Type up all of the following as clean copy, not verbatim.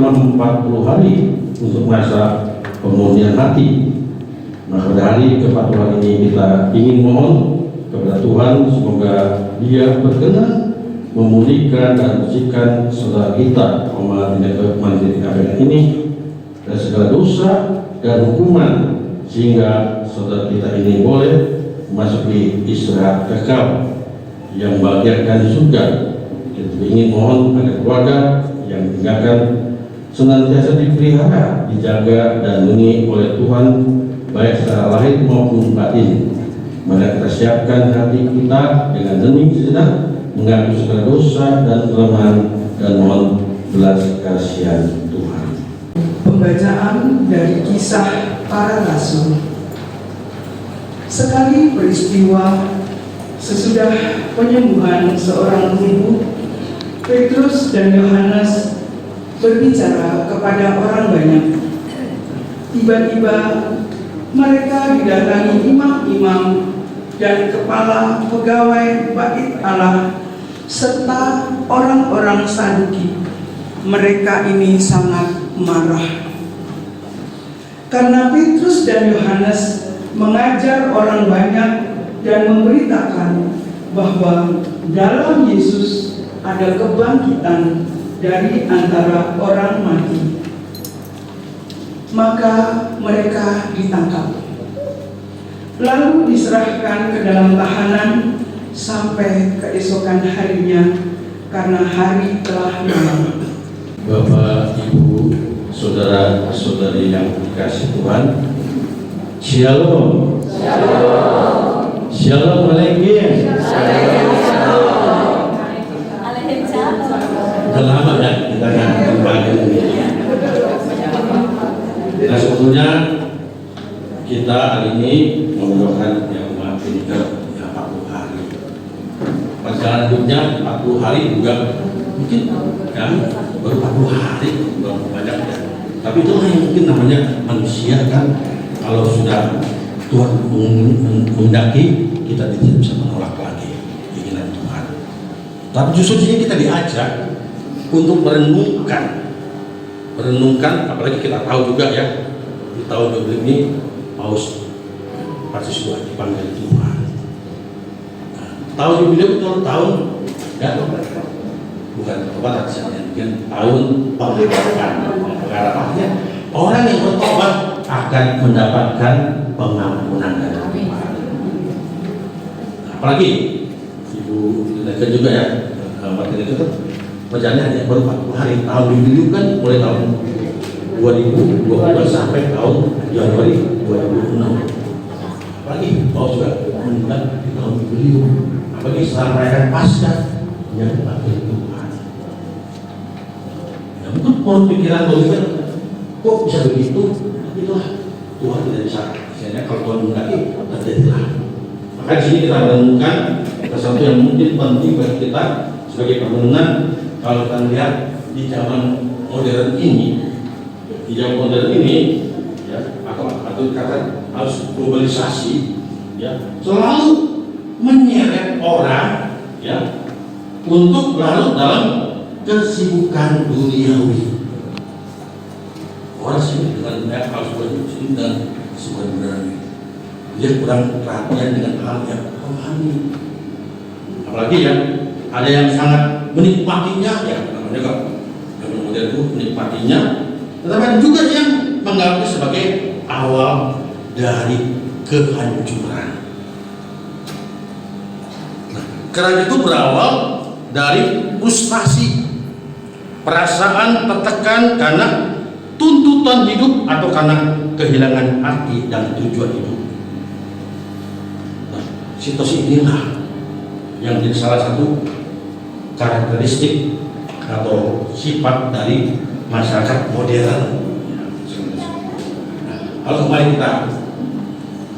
selama 40 hari untuk masa pemulihan hati. Nah, pada hari ke-40 ini kita ingin mohon kepada Tuhan semoga Dia berkenan memulihkan dan bersihkan saudara kita umat Mandiri KPN ini dari segala dosa dan hukuman, sehingga saudara kita ini boleh memasuki istirahat kekal yang membahagiakan surga. Kita ingin mohon agar keluarga yang ditinggalkan senantiasa dipelihara, dijaga dan dilindungi oleh Tuhan baik secara lahir maupun batin. Mari kita siapkan hati kita dengan hening sejenak, mengaku segala dosa dan kelemahan, dan mohon belas kasihan Tuhan. Pembacaan dari Kisah Para Rasul. Sekali peristiwa sesudah penyembuhan seorang lumpuh, Petrus dan Yohanes berbicara kepada orang banyak. Tiba-tiba mereka didatangi imam-imam dan kepala pegawai Bait Allah serta orang-orang Saduki. Mereka ini sangat marah karena Petrus dan Yohanes mengajar orang banyak dan memberitakan bahwa dalam Yesus ada kebangkitan dari antara orang mati. Maka mereka ditangkap, lalu diserahkan ke dalam tahanan sampai keesokan harinya, karena hari telah malam. Bapak, Ibu, saudara-saudari yang dikasihi Tuhan, Shalom. Shalom. Shalom alaikum. Udah lama ya kita nggak pagi ini. Nah, sebetulnya kita hari ini mendoakan yang umat ini ke 40 hari. Perjalanan hidupnya 40 hari juga mungkin ya baru 40 hari belum banyak ya. Tapi itulah yang mungkin namanya manusia kan, kalau sudah Tuhan menghendaki kita tidak bisa menolak lagi keinginan Tuhan. Tapi justru ini kita diajak untuk merenungkan, apalagi kita tahu juga ya di tahun ini Paus Francis II dipanggil Tuhan. Nah, tahun jubileum itu tahun ya, bukan tobat mungkin tahun pengharapannya orang yang bertobat akan mendapatkan pengampunan dari Tuhan. Apalagi Ibu Dinda juga ya, materi itu bacaannya hanya baru 40 hari. Tahun jubileum kan mulai tahun 2022 sampai tahun Januari 2006. Apalagi Paus juga menunjukkan di tahun jubileum, apalagi setelah merayakan Paskah yang dipanggil Tuhan. Ya, mungkin menurut pikiran bagaimana kok bisa begitu? Itulah Tuhan tidak bisa. Misalnya kalau Tuhan menghendaki terjadilah. Maka di sini kita menemukan sesuatu yang mungkin penting bagi kita sebagai permenungan. Kalau kita lihat di zaman modern ini, ya, atau kata harus globalisasi, ya, selalu menyeret orang, ya, untuk larut dalam kesibukan duniawi. Orang sibuk dengan banyak hal seperti dan sebenarnya dia kurang perhatian dengan hal yang rohani. Apalagi ya, ada yang sangat menikmatinya, ya namanya kok yang modern itu menikmatinya, tetapi ada juga yang menganggapnya sebagai awal dari kehancuran. Nah, karena itu berawal dari frustasi, perasaan tertekan karena tuntutan hidup atau karena kehilangan arti dan tujuan hidup. Nah, situasi inilah yang menjadi salah satu karakteristik atau sifat dari masyarakat modern. Nah, kalau kembali kita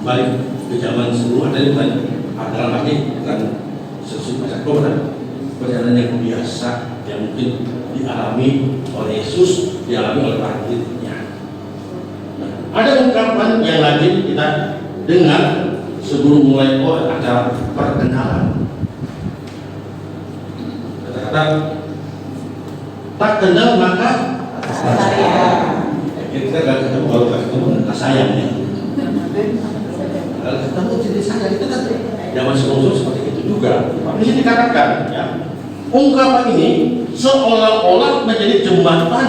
balik ke zaman sebelum adalah lagi bukan sesuatu masyarakat modern, perjalanan yang biasa yang mungkin dialami oleh Yesus, dialami oleh para murid-Nya. Nah, ada ungkapan yang lagi kita dengar sebelum mulai acara perkenalan. Kata-kata tak kenal maka Kita nggak ketemu, kalau nggak ketemu nggak sayang ya. Kalau ketemu jadi sayang itu kan zaman sebelum seperti itu juga. Tapi ini dikatakan ya, ungkapan ini seolah-olah menjadi jembatan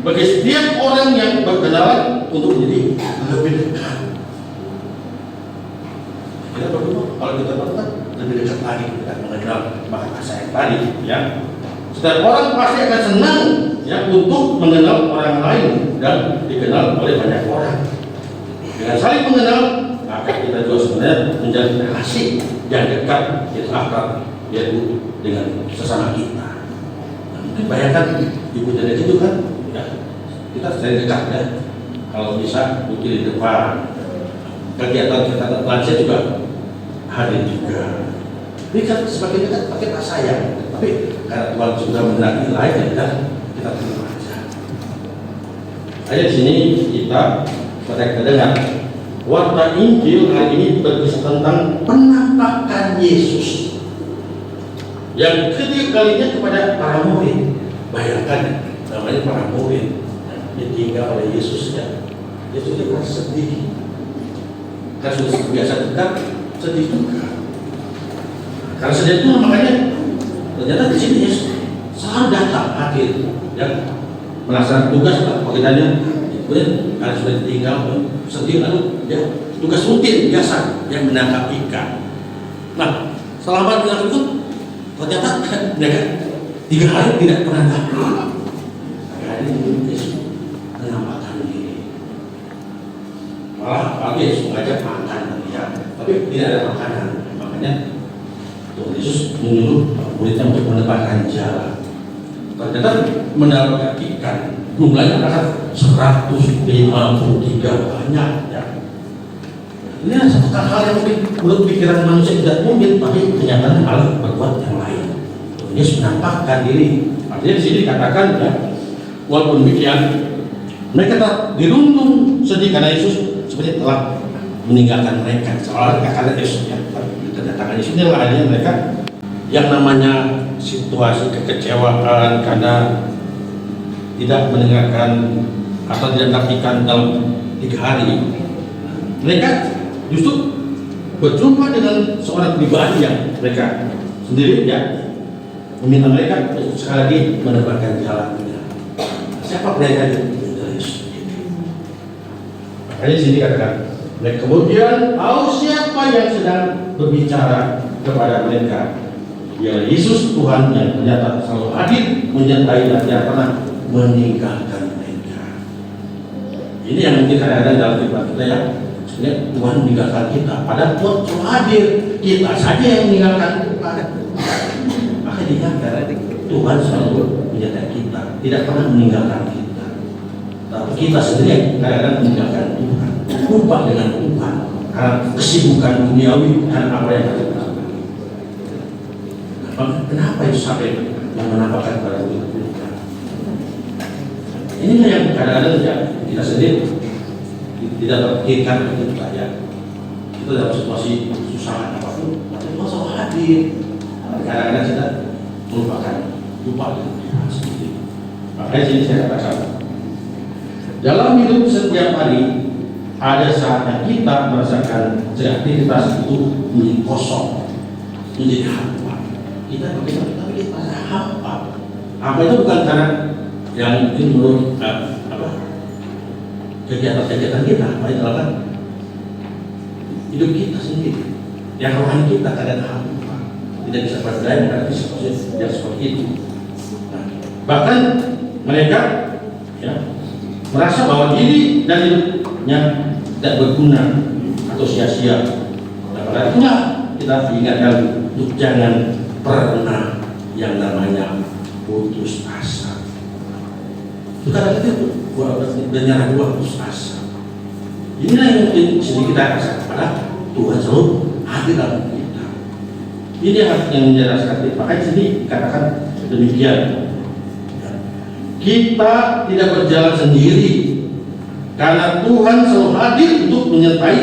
bagi setiap orang yang berkenalan untuk menjadi lebih dekat. Kita berdua kalau kita berdekat lebih dekat lagi, kita mengenal bahasa yang tadi ya. Setiap orang pasti akan senang ya untuk mengenal orang lain dan dikenal oleh banyak orang. Dengan saling mengenal, maka kita juga sebenarnya menjalin relasi yang dekat, yaitu akrab, yaitu dengan sesama kita. Nah, mungkin bayangkan ibu dan itu kan, ya, kita sering dekat ya. Kalau bisa mungkin di depan kegiatan lansia juga hadir juga. Ini kan sebagai dekat, pakai tak sayang. Tapi karena Tuhan sudah mengenali lain ya kita terima aja. Ayat sini kita dengar warta Injil hari ini berkisah tentang penampakan Yesus yang ketiga kalinya kepada para murid. Bayangkan namanya para murid ditinggal oleh Yesus ya. Yesus itu kan sedih. Kan sudah biasa dekat, sedih juga. Karena sedih itu makanya ternyata di sini Yesus selalu datang hadir ya, melaksanakan tugas pekerjaannya. Kemudian karena sudah ditinggal sedih lalu ya tugas rutin biasa yang menangkap ikan. Nah selama dilakukan itu ternyata mereka 3 hari tidak pernah dapat. Hari ini Yesus menampakkan diri. Malah Yesus mengajak makan ya, tapi tidak ada makanan. Makanya Tuhan Yesus menyuruh muridnya untuk menebakkan jalan. Ternyata mendapatkan ikan jumlahnya adalah 153 banyak ya. Ini satu hal yang mungkin menurut pikiran manusia tidak mungkin, tapi kenyataan Allah berbuat yang lain. Tuhan Yesus menampakkan diri. Artinya di sini dikatakan ya, walaupun demikian mereka tetap dirundung sedih karena Yesus seperti telah meninggalkan mereka. Soalnya karena Yesus ya, kedatangan Yesus ini akhirnya mereka yang namanya situasi kekecewaan karena tidak mendengarkan atau tidak melakukan dalam 3 hari. Mereka justru berjumpa dengan seorang pribadi yang mereka sendiri ya meminta mereka sekali lagi menebakkan jalannya. Siapa mereka itu? Makanya sini katakan mereka kemudian tahu siapa yang sedang berbicara kepada mereka. Ya Yesus Tuhan yang ternyata selalu hadir menyertai dan tidak pernah meninggalkan mereka. Ini yang mungkin kadang-kadang dalam kehidupan kita ya, sebenarnya Tuhan meninggalkan kita. Padahal Tuhan selalu hadir, kita saja yang meninggalkan Tuhan. Maka diingatkan Tuhan selalu menyertai kita, tidak pernah meninggalkan kita. Tapi kita sendiri kadang-kadang meninggalkan Tuhan, lupa dengan Tuhan karena kesibukan duniawi dan apa yang kita lakukan. Kenapa itu sampai yang menampakkan pada kita? Inilah yang kadang-kadang ya, kita sendiri tidak terpikirkan begitu saja. Kita dalam situasi susah apapun, Tuhan selalu hadir. Kadang-kadang kita melupakan, lupa dengan Tuhan sendiri. Makanya sini saya katakan, dalam hidup setiap hari ada saatnya kita merasakan aktivitas itu menjadi kosong, menjadi hampa. Kita merasa hampa. Hampa itu bukan karena yang mungkin menurut kegiatan-kegiatan kita, tapi adalah hidup kita sendiri. Yang rohani kita kadang hampa, tidak bisa berdaya menghadapi situasi yang seperti itu. Nah, bahkan mereka ya, merasa bahwa diri dan hidupnya tidak berguna atau sia-sia. Nah, pada itulah kita diingatkan untuk jangan pernah yang namanya putus asa. Bukan itu dan dua putus asa. Inilah yang mungkin sedikit kita rasakan. Padahal Tuhan selalu hadir dalam kita. Ini yang menjelaskan kita. Makanya sini dikatakan demikian. Kita tidak berjalan sendiri karena Tuhan selalu hadir untuk menyertai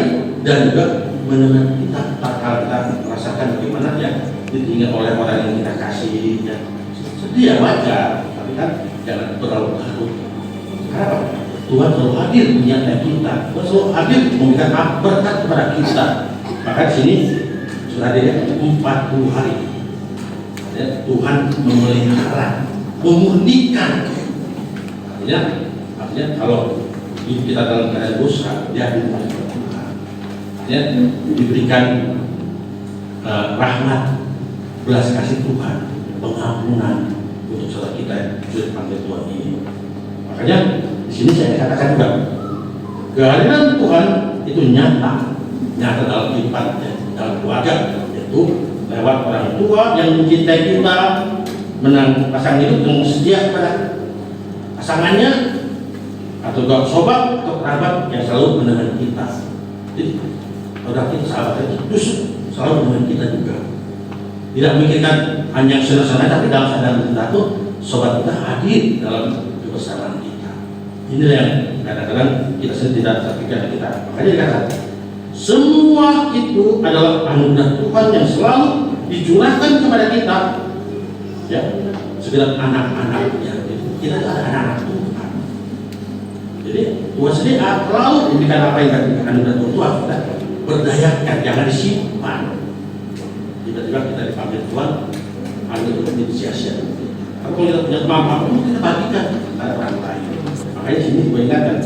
dan juga menemani kita. Kalau kita merasakan bagaimana ya ditinggal oleh orang yang kita kasih ya. Sedih ya wajar, tapi kan jangan terlalu larut. Kenapa? Tuhan selalu hadir menyertai kita, Tuhan selalu hadir memberikan berkat kepada kita. Maka di sini sudah ada 40 hari. Ya, Tuhan memelihara, memurnikan. Artinya kalau kita dalam keadaan dosa, dia dimulihkan Tuhan. Ya, diberikan rahmat, belas kasih Tuhan, pengampunan untuk saudara kita yang sudah dipanggil Tuhan ini. Makanya di sini saya katakan juga kehadiran Tuhan itu nyata dalam kehidupan, dalam keluarga, yaitu lewat orang tua yang mencintai kita, menang pasangan hidup yang setia kepada pasangannya, atau sobat atau kerabat yang selalu menemani kita. Jadi saudara kita, sahabat kita justru selalu menemani kita juga. Tidak memikirkan hanya senang-senang, tapi dalam sadar itu sobat kita hadir dalam kebersamaan kita. Inilah yang kadang-kadang kita sendiri tidak terpikirkan kita. Makanya dikatakan semua itu adalah anugerah Tuhan yang selalu dicurahkan kepada kita. Ya, segenap anak-anaknya. Kita ada anak-anak Tuhan. Jadi Tuhan sendiri selalu memberikan apa yang diberikan anugerah Tuhan. Kita berdayakan, jangan disimpan. Tiba-tiba kita dipanggil Tuhan, hanya untuk sia-sia. Kalau kita punya kemampuan, kita bagikan kepada orang lain. Makanya sini diingatkan,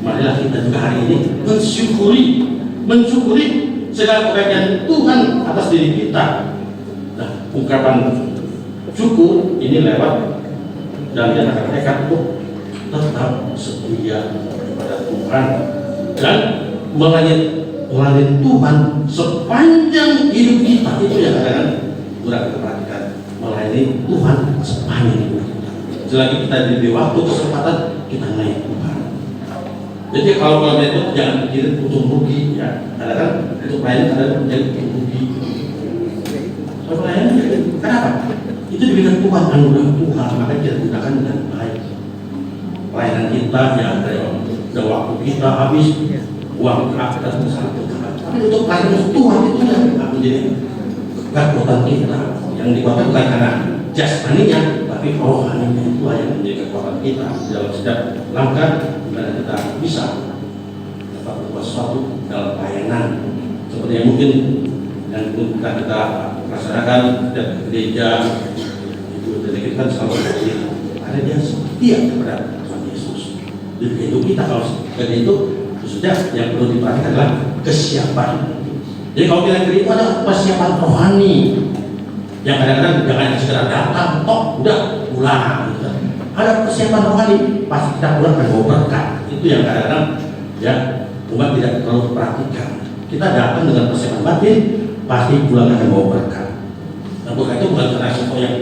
marilah kita juga hari ini mensyukuri segala kebaikan Tuhan atas diri kita. Nah, ungkapan syukur ini lewat dan kita akan tekad untuk tetap setia kepada Tuhan dan melayani Tuhan sepanjang hidup kita. Itu yang kadang-kadang kurang kita perhatikan, melayani Tuhan sepanjang hidup kita. Selagi kita diberi waktu kesempatan, kita melayani Tuhan. Jadi kalau itu jangan pikirin untung rugi, ya. Kadang-kadang untuk melayani kadang menjadi untung rugi. Kalau melayani, kenapa? Itu diberikan Tuhan, anugerah Tuhan, maka kita gunakan dengan baik. Pelayanan kita yang ada waktu kita habis, uang kita sangat berkata. Tapi untuk pelayanan Tuhan itu yang menjadi kekuatan kita. Yang dikuatkan bukan karena jasmaninya, tapi rohaninya itu yang menjadi kekuatan kita dalam setiap langkah dan kita bisa dapat berbuat sesuatu dalam pelayanan. Seperti yang mungkin yang kita laksanakan setiap gereja itu dari kita selalu hadir. Karena dia setia kepada Tuhan Yesus. Jadi hidup kita kalau seperti itu, khususnya yang perlu diperhatikan adalah kesiapan. Jadi kalau kita itu ada persiapan rohani yang kadang-kadang jangan sekedar datang, toh udah pulang. Gitu. Ada persiapan rohani, pasti kita pulang akan bawa berkat. Itu yang kadang-kadang ya umat tidak terlalu perhatikan. Kita datang dengan persiapan batin, pasti pulang akan bawa berkat. Nah, berkat itu bukan karena sesuatu yang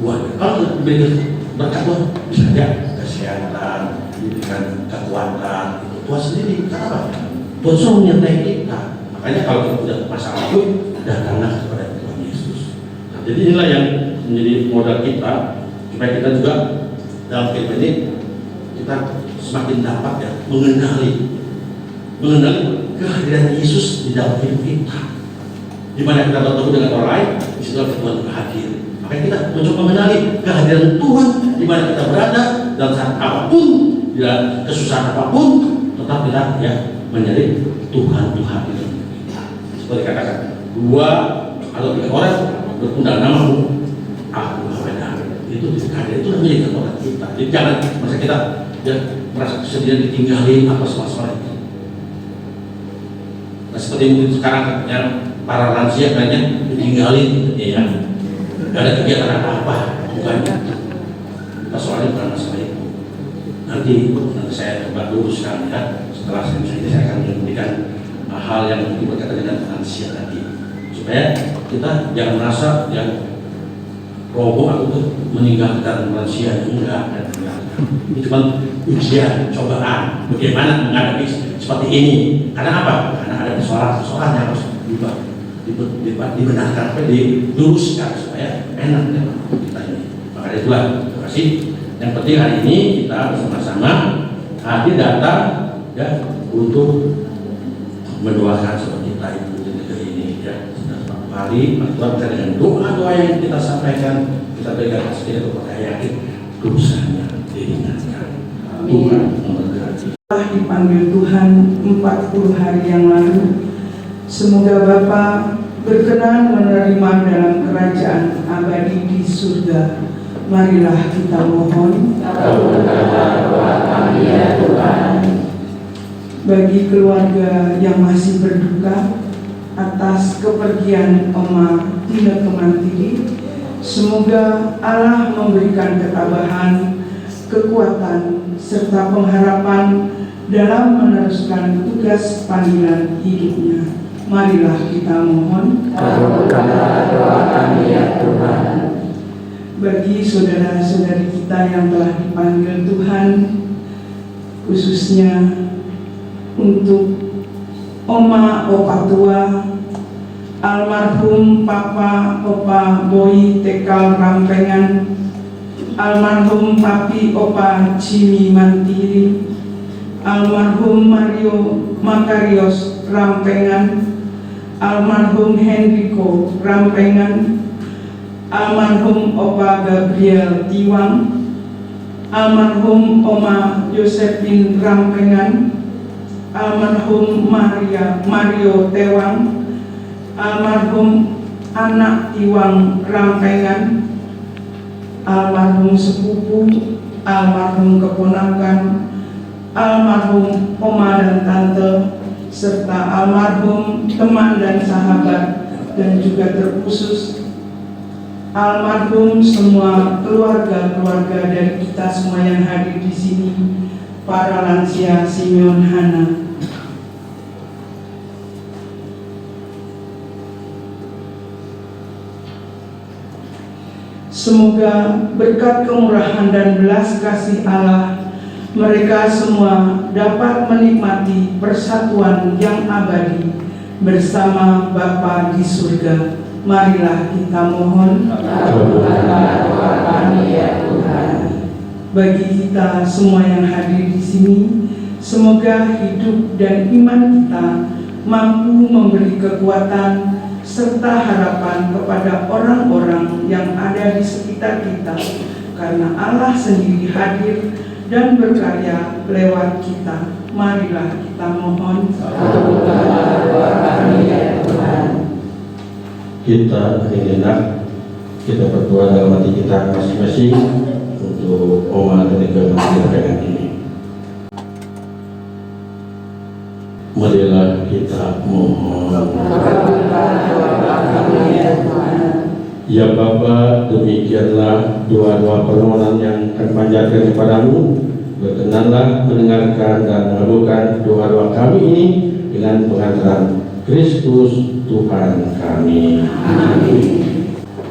buat. Kalau diberikan berkat Tuhan, bisa saja kesehatan, diberikan kekuatan. Itu Tuhan sendiri. Kenapa? Tuhan suruh menyertai kita. Makanya kalau kita sudah masalah itu, datanglah kepada Tuhan Yesus. Nah, jadi inilah yang menjadi modal kita supaya kita juga dalam kehidupan ini kita semakin dapat ya mengenali kehadiran Yesus di dalam hidup kita. Di mana kita bertemu dengan orang lain, di situ Tuhan hadir. Maka kita mencoba mengenali kehadiran Tuhan di mana kita berada dalam saat apapun, dalam kesusahan apapun, tetap kita ya menjadi Tuhan hadir. Seperti katakan, 2 atau 3 orang berundang namamu, aku ada. Itu kehadiran itu menjadi kekuatan kita. Jadi jangan masa kita ya merasa kesedihan ditinggalin apa semua itu. Nah, seperti mungkin sekarang ya, para lansia kayaknya ditinggalin ya, gak ada kegiatan apa-apa, bukan soalnya bukan masalah itu. Nanti saya coba luruskan ya, setelah saya akan memberikan hal yang mungkin berkaitan dengan lansia tadi, supaya kita jangan merasa yang roboh atau meninggalkan lansia. Enggak. Ini cuma ujian, cobaan bagaimana menghadapi seperti ini. Karena apa? Karena ada persoalan yang harus dibenarkan, diluruskan supaya enak ya kita ini. Maka itulah, terima kasih. Yang penting hari ini kita bersama-sama hadir datang ya untuk mendoakan seperti kita ibu di negeri ini ya. Sudah hari Tuhan kita dengan doa-doa yang kita sampaikan, kita berikan sedikit kepada yakin dosanya diringankan. Tuhan memberkati. Telah dipanggil Tuhan 40 hari yang lalu, semoga Bapa berkenan menerima dalam kerajaan abadi di surga. Marilah kita mohon. Kabulkanlah doa kami ya Tuhan. Bagi keluarga yang masih berduka atas kepergian Oma Tina Kemantiri, semoga Allah memberikan ketabahan, kekuatan, serta pengharapan dalam meneruskan tugas panggilan hidupnya. Marilah kita mohon. Kabulkanlah doa kami ya Tuhan. Bagi saudara-saudari kita yang telah dipanggil Tuhan, khususnya untuk Oma Opa Tua, almarhum Papa Opa Boy Tekal Rampengan, almarhum Papi Opa Jimmy Mantiri, almarhum Mario Makarios Rampengan, almarhum Henrico Rampengan, almarhum Opa Gabriel Tiwang, almarhum Oma Josephine Rampengan, almarhum Mario Tewang, almarhum anak Tiwang Rampengan, almarhum sepupu, almarhum keponakan, almarhum oma dan tante, serta almarhum teman dan sahabat, dan juga terkhusus almarhum semua keluarga-keluarga dari kita semua yang hadir di sini, para lansia Simeon Hana. Semoga berkat kemurahan dan belas kasih Allah, mereka semua dapat menikmati persatuan yang abadi bersama Bapa di surga. Marilah kita mohon. Kabulkanlah doa kami ya Tuhan. Bagi kita semua yang hadir di sini, semoga hidup dan iman kita mampu memberi kekuatan serta harapan kepada orang-orang yang ada di sekitar kita, karena Allah sendiri hadir dan berkarya lewat kita. Marilah kita mohon. Kabulkanlah doa kami ya Tuhan. Kita hendak kita berdoa dalam hati kita masing-masing untuk Oma ketika menjalankan ini. Marilah kita mohon. Kabulkanlah doa kami ya Tuhan. Ya Bapa, demikianlah doa-doa permohonan yang kami panjatkan kepadamu. Berkenanlah mendengarkan dan mengabulkan doa-doa kami ini dengan pengantaran Kristus Tuhan kami. Amin.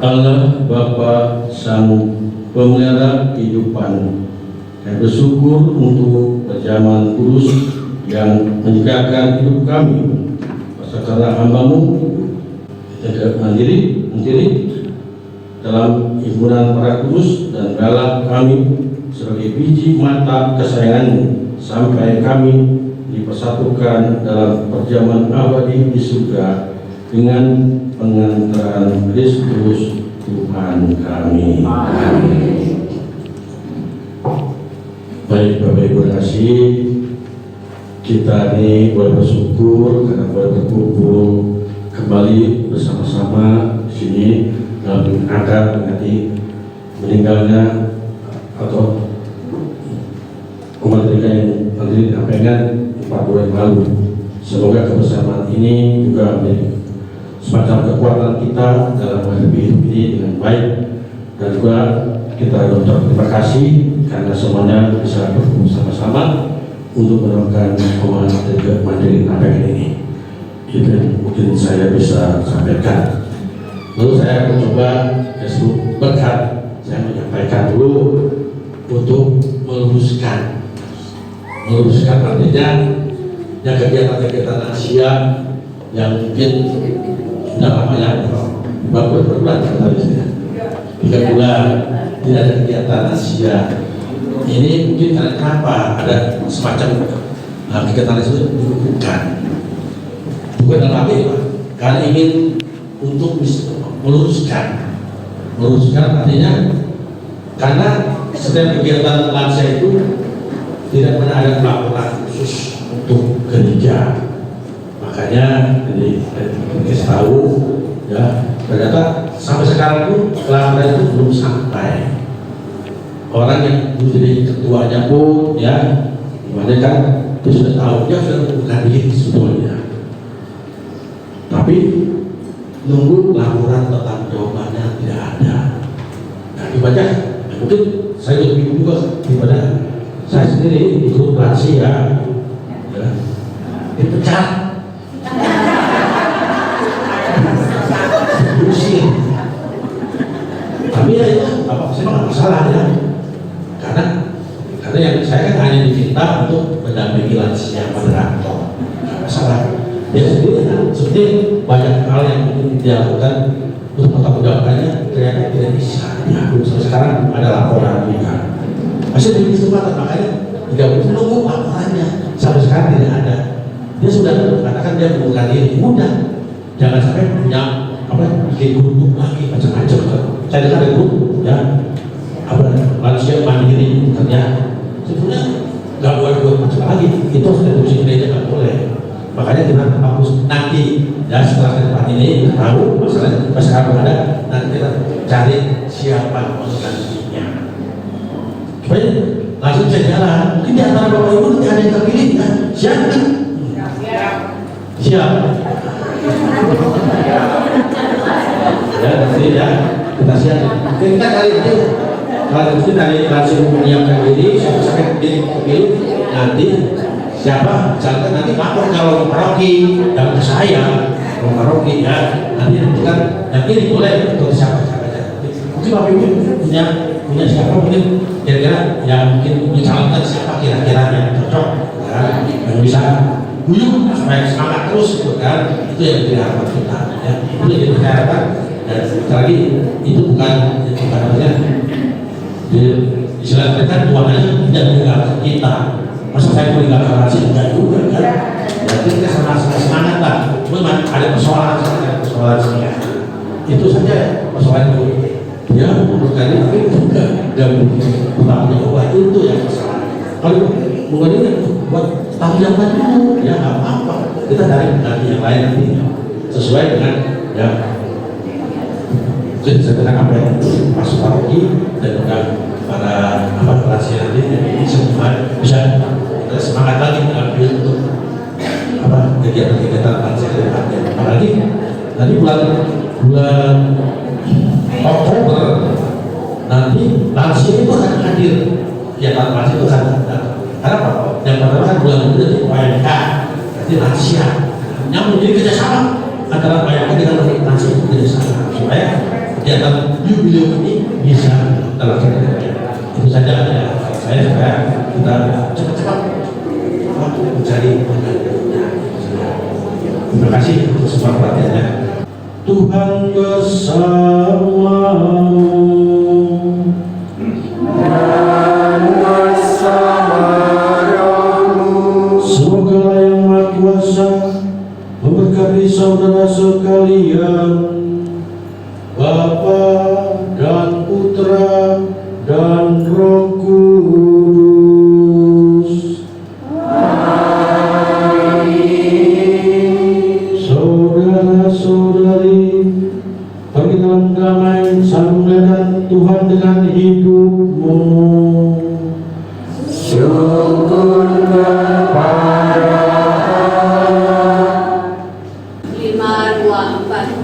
Allah Bapa Sang Pemelihara kehidupan, kami bersyukur untuk perjamuan kudus yang menyegarkan hidup kami. Pasalkanlah hamba-Mu jaga mandiri dalam himpunan para kudus, dan berilah kami sebagai biji mata kesayangan-Mu sampai kami dipersatukan dalam perjamuan abadi di surga dengan pengantaran Kristus Tuhan kami. Amin. Baik Bapak Ibu kasih, kita ini boleh bersyukur karena boleh berkumpul kembali bersama-sama di sini dalam rangka mengingati meninggalnya atau kemerdekaan yang tadi disampaikan 40 yang lalu. Semoga kebersamaan ini juga menjadi semacam kekuatan kita dalam menghadapi hidup ini dengan baik, dan juga kita mengucapkan terima kasih karena semuanya bisa berkumpul sama-sama untuk menemukan pemahaman mandiri nampaknya ini. Itu yang mungkin saya bisa sampaikan. Lalu saya mencoba berkat saya menyampaikan dulu untuk meluruskan artinya yang kegiatan-kegiatan Asia yang mungkin sudah lama ya, berbulan katanya 3 bulan tidak ada kegiatan Asia ini, mungkin karena kenapa ada semacam kegiatan itu bukan dalam apa ya, karena ingin untuk meluruskan artinya karena setiap kegiatan lansia itu tidak pernah ada pelaporan khusus untuk gereja. Makanya jadi kasih tahu ya, ternyata sampai sekarang pun pelaporan itu belum sampai. Orang yang jadi ketuanya pun ya, gimana kan dia sudah tahu, dia sudah mengundurkan diri sebetulnya. Tapi nunggu laporan tentang jawabannya tidak ada. Nah, dibaca, mungkin saya lebih bingung juga daripada saya sendiri di grup rahasia ya, dipecat, diusir. Tapi ya itu apa sih nggak masalah ya, karena yang saya kan hanya diminta untuk mendampingi lansia moderator, nggak masalah. Dia sendiri seperti banyak hal yang mungkin dilakukan untuk mempertanggungjawabkannya ternyata tidak bisa. Ya, belum sampai sekarang ada laporan juga. Masih diberi kesempatan, makanya 3 bulan nunggu laporannya sampai sekarang tidak ada. Dia sudah mengatakan dia mengundurkan diri. Mudah, jangan sampai punya apa bikin grup lagi macam-macam. Saya dengar ada grup ya apa manusia mandiri ternyata sebetulnya nggak boleh buat macam lagi. Itu institusi gereja nggak boleh. Makanya kita hapus nanti ya, setelah tempat ini tahu masalahnya masyarakat ada, nanti kita cari siapa organisasinya supaya langsung bisa jalan. Mungkin di antara bapak ibu nanti ada yang terpilih kan? Siap kan? Siap ya, nanti ya kita siap. Kita kali ini kalau mungkin dari langsung menyiapkan diri sampai diri terpilih nanti siapa, misalkan nanti lapor kalau paroki, jangan ke saya, kalau paroki ya, nanti kan yang ini boleh untuk siapa saja. Mungkin bapak ibu punya siapa mungkin kira-kira yang mungkin mencalonkan siapa kira-kira yang cocok, ya, yang bisa guyup supaya semangat terus gitu kan, itu yang diharapkan kita, ya, itu yang diharapkan. Dan lagi itu bukan artinya di istilah mereka tuannya tidak meninggalkan kita. Masa saya meninggalkan rahasia enggak juga kan? Jadi kita sama-sama semangat lah. Cuma ada persoalan sebenarnya. Itu saja persoalan itu. Ya, bukan tapi enggak bertanggung jawab itu yang masalah. Kalau bukan ini buat tanggung jawab dulu, ya nggak apa-apa. Kita cari pengganti yang lain nanti sesuai dengan ya. Jadi sebenarnya apa yang masuk paroki dan juga para rahasia nanti ini semua bisa kita semangat lagi mengambil untuk kegiatan-kegiatan lansia ke depannya. Apalagi nanti bulan Oktober nanti lansia itu akan hadir, kegiatan lansia itu akan datang. Karena apa? Yang pertama kan bulan itu dari PMK, nanti lansia. Yang menjadi kerjasama antara PMK dengan lansia itu kerjasama supaya kegiatan jubileum ini bisa terlaksana. Itu saja ya, saya supaya kita cepat-cepat mencari penggantinya. Terima kasih untuk semua perhatiannya. Tuhan bersamamu dan bersama-Mu. Semoga Yang Maha Kuasa memberkati saudara sekalian, Bapa dan Putra dan Roh Kudus. Amin. Saudara-saudari, pergi dalam damai, sampaikan Tuhan dengan hidupmu. Syukur kepada Allah. 5, 2, 4.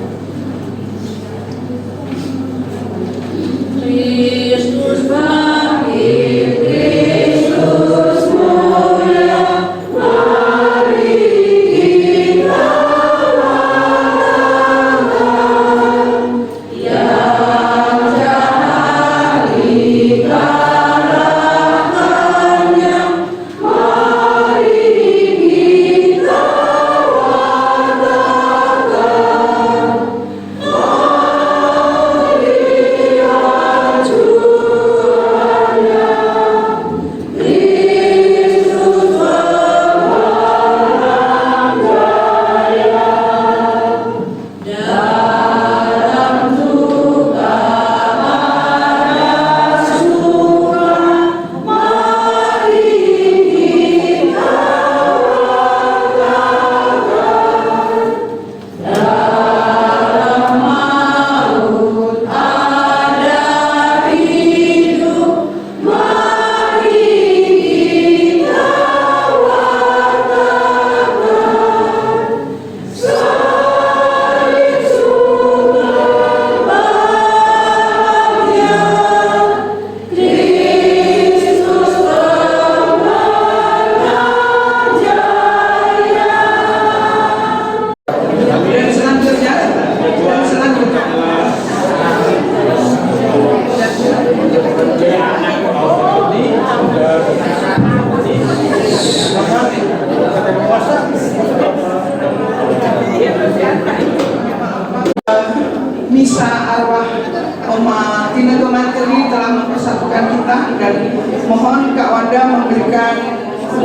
Kristus bangkit, Kristus mulia, mari kita lawan yang jahat dikalahkannya,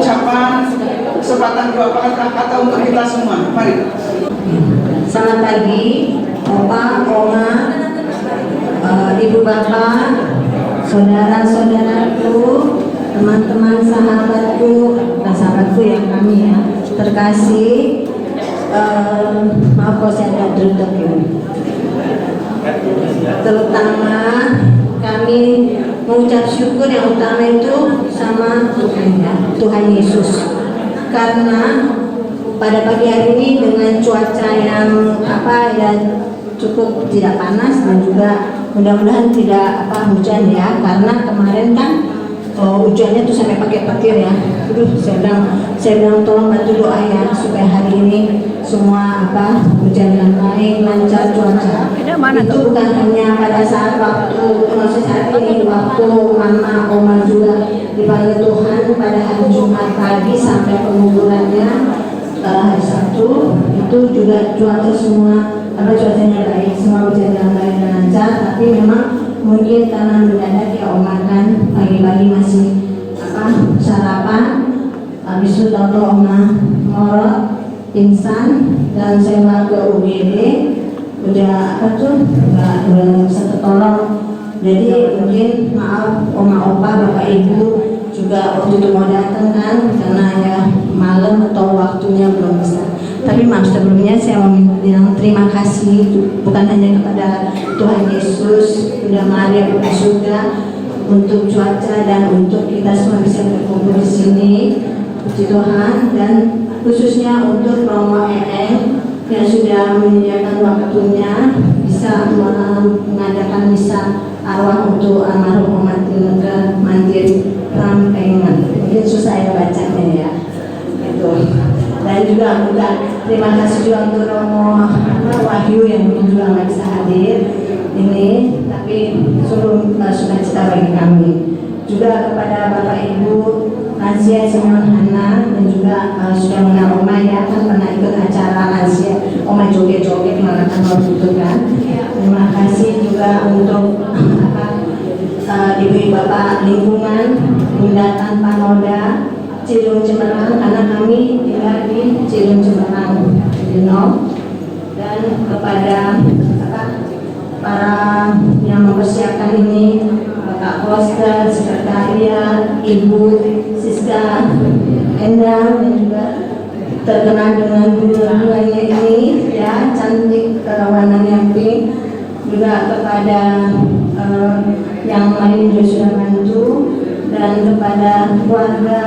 ucapan kesempatan dua patah kata untuk kita semua. Mari. Selamat pagi, Opa, Oma, Ibu Bapak, saudara-saudaraku, teman-teman sahabatku, dan sahabatku yang kami ya terkasih. Maaf kalau saya agak dredeg ini. Terutama kami mengucap syukur yang utama itu sama Tuhan ya, Tuhan Yesus. Karena pada pagi hari ini dengan cuaca yang cukup tidak panas dan juga mudah-mudahan tidak hujan ya, karena kemarin kan hujannya tuh sampai pakai petir ya. Saya bilang tolong bantu doa ya supaya hari ini semua hujan yang baik, lancar cuaca. Itu bukan hanya pada saat saat ini waktu mama oma juga dipanggil Tuhan pada hari Jumat pagi sampai penguburannya hari Sabtu, itu juga cuaca semua cuacanya baik, semua berjalan baik dan lancar. Tapi memang mungkin karena mendadak ya oma kan pagi-pagi masih sarapan, habis itu tahu oma ngorok pingsan dan saya bawa ke UGD udah udah bisa tertolong. Jadi mungkin maaf oma opa bapak ibu juga waktu itu mau datang kan karena ya malam atau waktunya belum bisa. Tapi maaf sebelumnya saya mau bilang terima kasih bukan hanya kepada Tuhan Yesus, Bunda Maria, Bunda Surga, untuk cuaca dan untuk kita semua bisa berkumpul di sini, puji Tuhan, dan khususnya untuk Romo Eng yang sudah menyediakan waktunya bisa mengadakan misa arwah untuk almarhum Oma Tineke Mandiri Rampengan. Mungkin susah ya bacanya ya. Itu. Dan juga terima kasih juga untuk Romo Wahyu yang mungkin juga nggak bisa hadir ini, tapi sukacita bagi kami. Juga kepada Bapak Ibu Lansia Simeon Hana dan juga sudah mengenal Oma ya, kan pernah ikut acara Lansia Oma joget-joget mengatakan waktu itu kan. Terima kasih juga untuk Ibu Bapak Lingkungan Bunda Tanpa Noda Ciliwung Cemerlang, karena kami tinggal di Ciliwung Cemerlang, dan kepada para yang mempersiapkan ini, Bapak Koster, Sekretariat, Ibu Siska Endang, dan juga terkenal dengan bunganya ini ya, cantik warnanya pink. Juga kepada yang lain juga sudah bantu, dan kepada keluarga,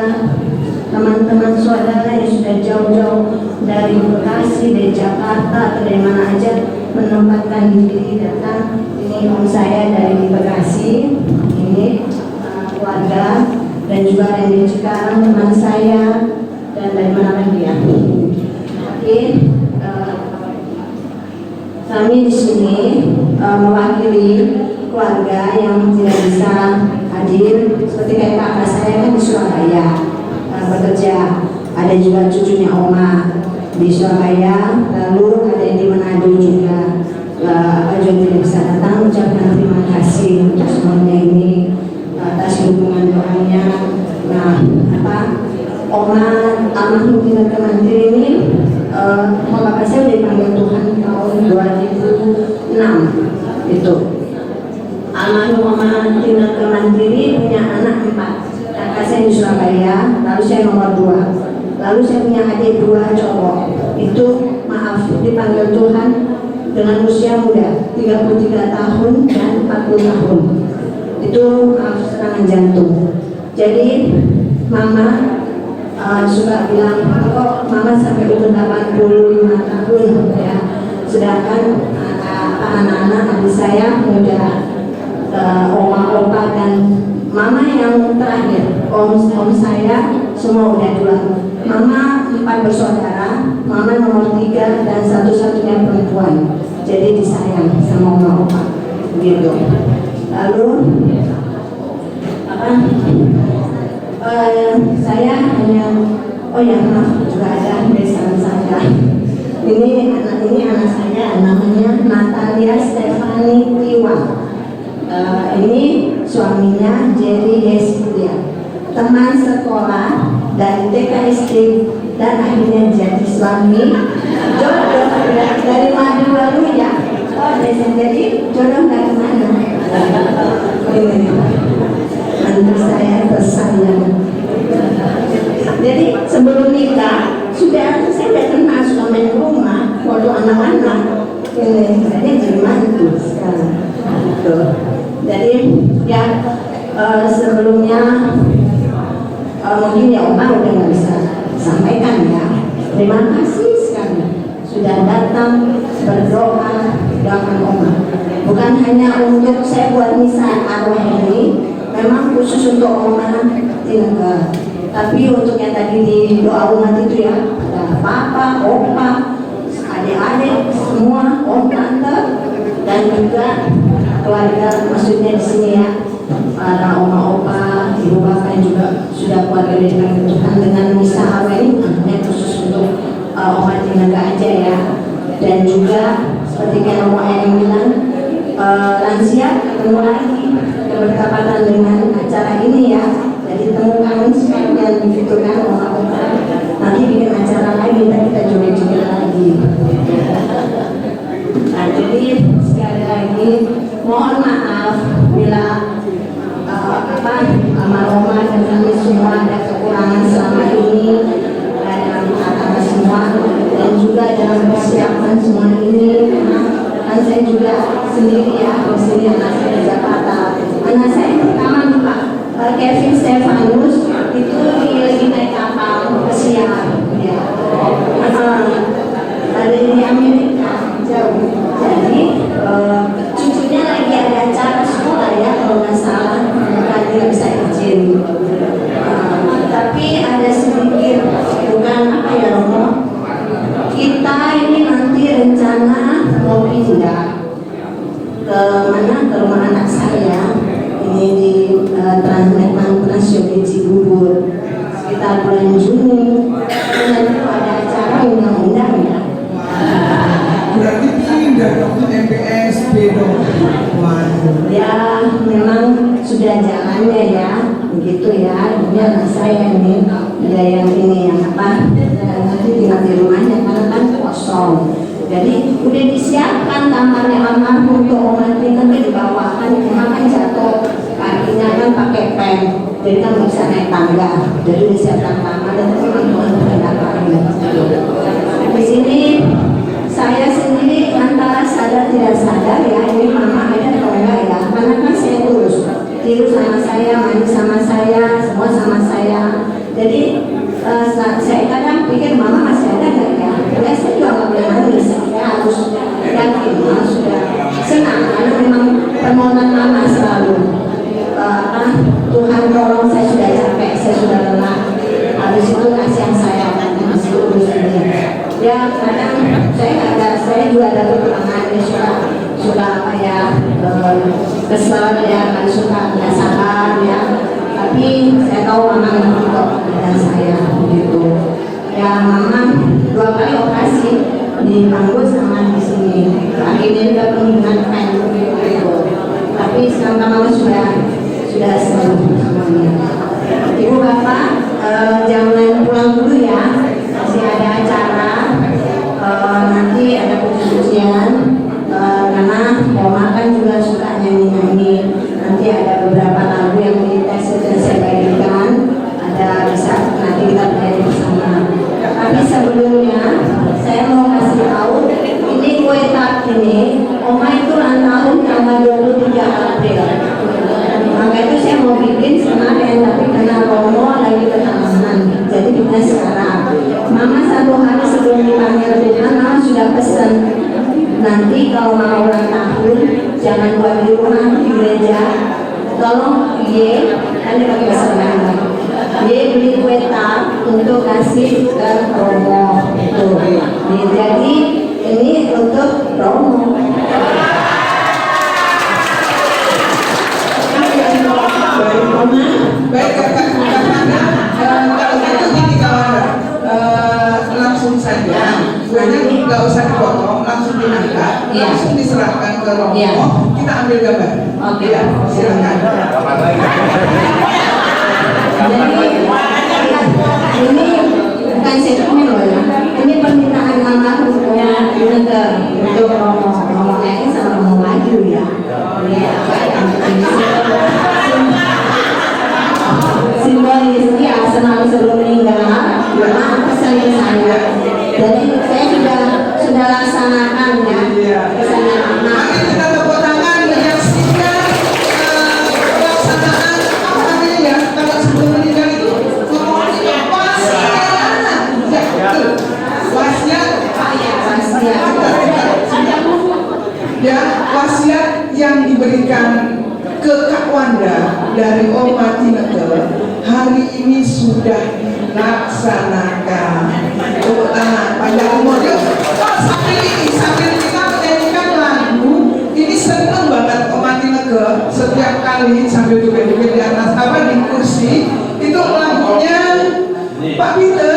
teman-teman saudara yang sudah jauh-jauh dari Bekasi, dari Jakarta, atau dari mana aja menempatkan diri datang. Ini om saya dari Bekasi, ini keluarga, dan juga yang di Cikarang teman saya, dan dari mana lagi ya. Oke, kami di sini mewakili keluarga yang tidak bisa hadir, seperti kayak kakak saya kan di Surabaya bekerja, ada juga cucunya Oma di Surabaya, lalu ada yang di Manado juga. Juga tidak bisa datang, ucapkan terima kasih untuk semuanya ini atas dukungan doanya. Nah, Oma almarhum Tineke Mandiri ini, bapak saya udah dipanggil Tuhan tahun 2006 itu. Almarhum Oma Tineke Mandiri punya anak 4. Kakak saya di Surabaya, lalu saya nomor 2. Lalu saya punya adik 2 cowok. Itu maaf dipanggil Tuhan dengan usia muda, 33 tahun dan 40 tahun. Itu maaf serangan jantung. Jadi mama suka bilang kok mama sampai umur 85 tahun ya. Sedangkan anak-anak adik saya muda, oma opa dan mama yang terakhir, om saya semua udah tua. Mama 4 bersaudara, mama nomor 3 dan satu-satunya perempuan. Jadi disayang sama oma opa gitu. Lalu saya hanya maaf juga ada besan saya. Ini anak saya namanya Natalia Stefani Tiwang. Ini suaminya Jerry Despudia, teman sekolah dari TK istri dan akhirnya jadi suami. Jodoh dari madu lalu ya. Oh, jadi jodoh dari mana? Mantu saya tersayang. Jadi sebelum nikah saya udah kenal, suka main rumah waktu anak-anak. Jadi jadi mantu sekarang. Gitu. Jadi ya sebelumnya mungkin ya Oma udah nggak bisa sampaikan ya. Terima kasih sekali sudah datang berdoa doakan Oma. Bukan hanya untuk saya buat misa arwah ini, memang khusus untuk Oma Tineke. Tapi untuk yang tadi di doa umat itu ya, ada papa, opa, adik-adik, semua, om, tante, dan juga keluarga, maksudnya di sini ya, para oma, opa, ibu bapak juga sudah keluarga dari kami dengan misa arwah ini, hanya khusus untuk Oma Tineke aja ya. Dan juga seperti yang Oma yang bilang, lansia ketemu lagi kebertepatan dengan acara ini ya. Jadi temu kangen sekalian gitu kan Oma Opa. Nanti bikin acara lagi, kita joget-joget lagi. Nah jadi sekali lagi mohon maaf bila Oma dan kami semua ada kekurangan selama ini dalam kata semua dan juga dalam persiapan semua ini. Dan saya juga sendiri ya, di sini anak saya di Jakarta. Anak saya pertama Pak Kevin Stefanus itu dia lagi naik kapal pesiar ya. Ada di Amerika jauh. Jadi cucunya lagi ada acara sekolah ya kalau nggak salah, dia bisa izin. Tapi ada sedikit bukan apa ya Romo. Kita ini nanti rencana mau pindah ke mana, ke rumah anak saya ini di Transmetang Nasional Cibubur sekitar bulan Juni. Nanti ada acara undang-undang ya. Berarti pindah waktu MPSB dong. Ya memang sudah jalannya ya, begitu ya. Ini anak saya ini ada yang ini yang apa? Nanti tinggal di rumahnya karena kan kosong. Jadi udah disiapkan kamarnya almarhum untuk Oma Tineke dibawakan, cuma kan jatuh kakinya kan pakai pen, jadi kan nggak bisa naik tangga. Jadi disiapkan kamar dan teman-teman berdatangan. Di sini saya sendiri antara sadar tidak sadar ya, ini mama ada atau enggak ya, karena kan saya tidur sama saya, mandi sama saya, semua sama saya. Jadi saya kadang pikir mama masih ada nggak ya? Ya saya juga nggak boleh nangis, saya harus yakin, mama sudah senang karena memang permohonan mama selalu Tuhan tolong, saya sudah capek, saya sudah lelah. Habis itu kasih yang saya masih urus ini. Ya kadang saya juga ada kekurangan, suka apa ya kesel ya, kan suka nggak sabar ya. Tapi saya tahu mama untuk dan saya begitu. Ya mama 2 kali operasi di Panggus sama di sini. Akhirnya juga dengan pen gitu. Tapi sekarang mama sudah sembuh semuanya. Ibu bapak jangan pulang dulu ya. Masih ada acara. Nanti ada pujian karena Oma kan juga suka nyanyi-nyanyi. Nanti ada beberapa lagu yang sudah saya bagikan, ada bisa nanti kita belajar bersama. Tapi sebelumnya saya mau kasih tahu ini kue tart ini Oma itu ulang tahun tanggal 23 April. Maka itu saya mau bikin kemarin, tapi karena Romo lagi ketahanan, jadi kita sekarang. Mama 1 hari sebelum dipanggil Tuhan, Mama sudah pesan nanti kalau mau ulang tahun jangan buat di rumah, di gereja. Tolong kan pakai bahasa Belanda. Beli kue tart untuk kasih ke Romo. Tuh. Jadi ini untuk Romo. Baik kakak, kalau gitu gini kawan, langsung saja, kuenya nggak usah dipotong, langsung diangkat, langsung diserahkan ke Romo, kita ambil gambar. Oke, ya, silakan. ini bukan segmen loh ya. Ini permintaan almarhumnya untuk Romo Eng sama Romo Maju ya. Simbolis ya, senang sebelum meninggal. Pesan saya. Jadi saya sudah laksanakan ya. Pesan Mari kita tepuk tangan menyaksikan pelaksanaan apa namanya ya, kalau sebelum meninggal itu wasiat. Wasiat. Ya, wasiat yang diberikan ke Kak Wanda dari Om Martineke hari ini sudah dilaksanakan. Tepuk tangan, panjang umur yuk. Sambil kita menyanyikan lagu, ini seneng banget Om Martineke setiap kali sambil joget-joget di atas apa di kursi itu lagunya Pak Peter.